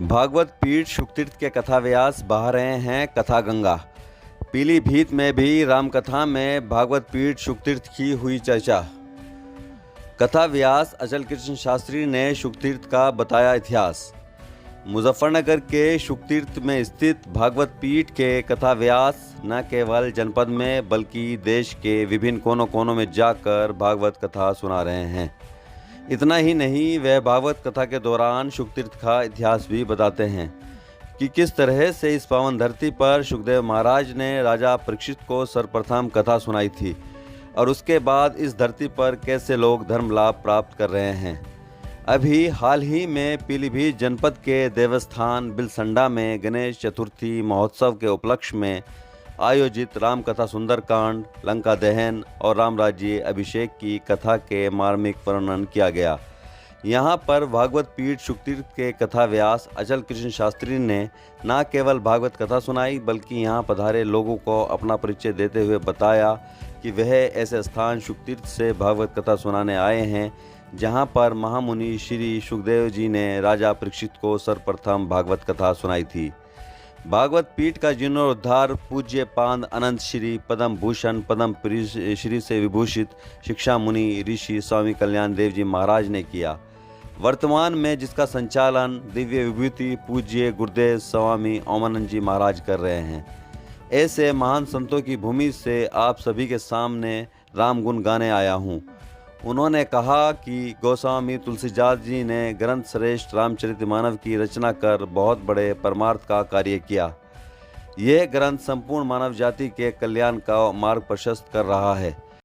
भागवत पीठ शुकतीर्थ के कथा व्यास बहा रहे हैं कथा गंगा। पीलीभीत में भी रामकथा में भागवत पीठ शुकतीर्थ की हुई चर्चा। कथा व्यास अचल कृष्ण शास्त्री ने शुकतीर्थ का बताया इतिहास। मुजफ्फरनगर के शुकतीर्थ में स्थित भागवत पीठ के कथा व्यास न केवल जनपद में बल्कि देश के विभिन्न कोनों कोनों में जाकर भागवत कथा सुना रहे हैं। इतना ही नहीं, वह भागवत कथा के दौरान शुकतीर्थ का इतिहास भी बताते हैं कि किस तरह से इस पावन धरती पर शुकदेव महाराज ने राजा परीक्षित को सर्वप्रथम कथा सुनाई थी और उसके बाद इस धरती पर कैसे लोग धर्म लाभ प्राप्त कर रहे हैं। अभी हाल ही में पीलीभीत जनपद के देवस्थान बिलसंडा में गणेश चतुर्थी महोत्सव के उपलक्ष्य में आयोजित रामकथा सुंदरकांड, लंका दहन और राम राज्य अभिषेक की कथा के मार्मिक वर्णन किया गया। यहाँ पर भागवत पीठ शुकतीर्थ के कथा व्यास अचल कृष्ण शास्त्री ने न केवल भागवत कथा सुनाई बल्कि यहाँ पधारे लोगों को अपना परिचय देते हुए बताया कि वह ऐसे स्थान शुकतीर्थ से भागवत कथा सुनाने आए हैं जहाँ पर महामुनि श्री शुकदेव जी ने राजा परीक्षित को सर्वप्रथम भागवत कथा सुनाई थी। भागवत पीठ का जीर्णोद्धार पूज्य पांद अनंत श्री पद्म भूषण पद्म श्री से विभूषित शिक्षा मुनि ऋषि स्वामी कल्याण देव जी महाराज ने किया। वर्तमान में जिसका संचालन दिव्य विभूति पूज्य गुरुदेव स्वामी ओमानंद जी महाराज कर रहे हैं। ऐसे महान संतों की भूमि से आप सभी के सामने राम गुण गाने आया हूँ। उन्होंने कहा कि गोस्वामी तुलसीदास जी ने ग्रंथ श्रेष्ठ रामचरितमानस की रचना कर बहुत बड़े परमार्थ का कार्य किया। यह ग्रंथ संपूर्ण मानव जाति के कल्याण का मार्ग प्रशस्त कर रहा है।